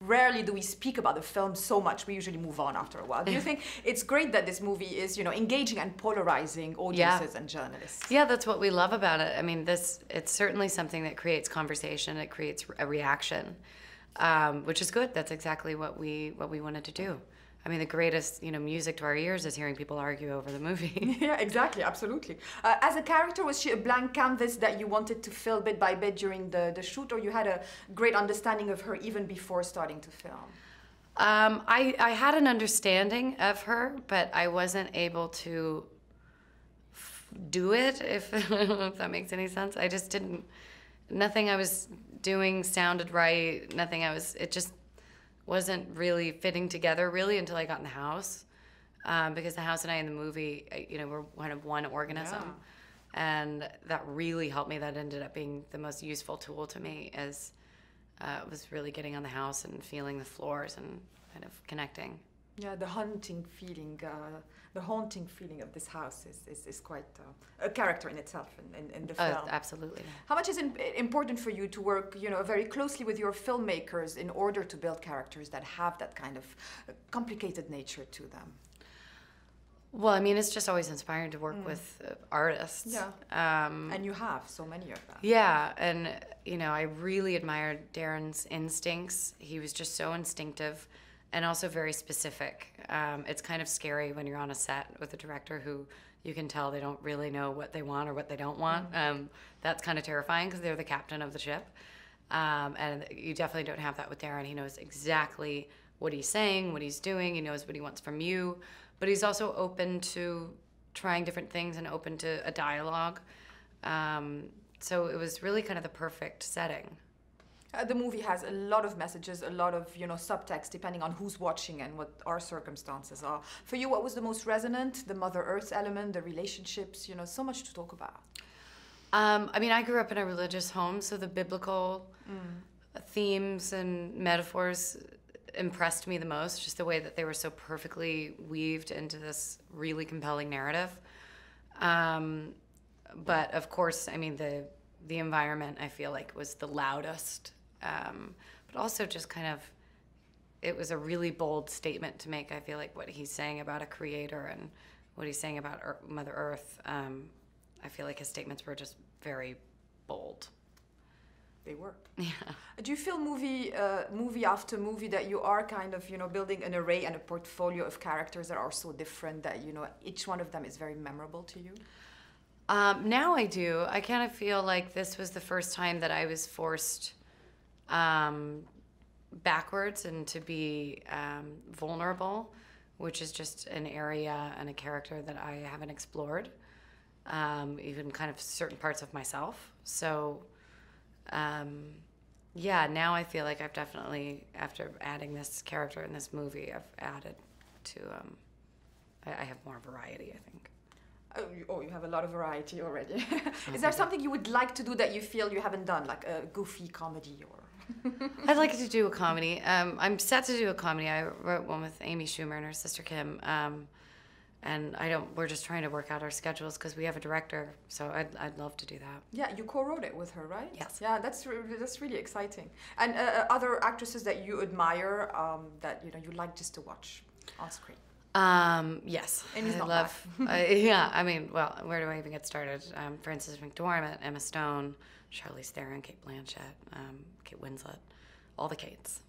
rarely do we speak about the film so much. We usually move on after a while. Do you think it's great that this movie is, engaging and polarizing audiences and journalists? Yeah, that's what we love about it. I mean, it's certainly something that creates conversation. It creates a reaction, which is good. That's exactly what we wanted to do. I mean, the greatest, music to our ears is hearing people argue over the movie. Yeah, exactly, absolutely. As a character, was she a blank canvas that you wanted to fill bit by bit during the shoot, or you had a great understanding of her even before starting to film? I had an understanding of her, but I wasn't able to do it, if that makes any sense. I just didn't, nothing I was doing sounded right, it just wasn't really fitting together really until I got in the house, because the house and I in the movie, were kind of one organism, and that really helped me. That ended up being the most useful tool to me, as was really getting on the house and feeling the floors and kind of connecting. Yeah, the haunting feeling of this house is quite a character in itself in the film. Oh, absolutely. How much is important for you to work, very closely with your filmmakers in order to build characters that have that kind of complicated nature to them? Well, I mean, it's just always inspiring to work with artists. Yeah. And you have so many of them. Yeah, and I really admired Darren's instincts. He was just so instinctive. And also very specific. It's kind of scary when you're on a set with a director who you can tell they don't really know what they want or what they don't want. That's kind of terrifying because they're the captain of the ship. And you definitely don't have that with Darren. He knows exactly what he's saying, what he's doing. He knows what he wants from you. But he's also open to trying different things and open to a dialogue. So it was really kind of the perfect setting. The movie has a lot of messages, a lot of subtext, depending on who's watching and what our circumstances are. For you, what was the most resonant? The Mother Earth element, the relationships, so much to talk about. I mean, I grew up in a religious home, so the biblical themes and metaphors impressed me the most, just the way that they were so perfectly weaved into this really compelling narrative. But of course, I mean, the environment, I feel like, was the loudest. But also just kind of, it was a really bold statement to make. I feel like what he's saying about a creator and what he's saying about Mother Earth, I feel like his statements were just very bold. They were. Yeah. Do you feel movie after movie that you are kind of, building an array and a portfolio of characters that are so different that, each one of them is very memorable to you? Now I do. I kind of feel like this was the first time that I was forced backwards and to be vulnerable, which is just an area and a character that I haven't explored, even kind of certain parts of myself. So, yeah, now I feel like I've definitely, after adding this character in this movie, I've added to, I have more variety, I think. Oh, you have a lot of variety already. Is there something you would like to do that you feel you haven't done, like a goofy comedy or? I'd like to do a comedy. I'm set to do a comedy. I wrote one with Amy Schumer and her sister Kim, and we're just trying to work out our schedules because we have a director. So I'd love to do that. Yeah, you co-wrote it with her, right? Yes. Yeah, that's really exciting. And other actresses that you admire, that you like just to watch on screen. Yes. Amy's not love. Yeah, I mean, well, where do I even get started? Frances McDormand, Emma Stone, Charlize Theron, Kate Blanchett, Kate Winslet, all the Kates.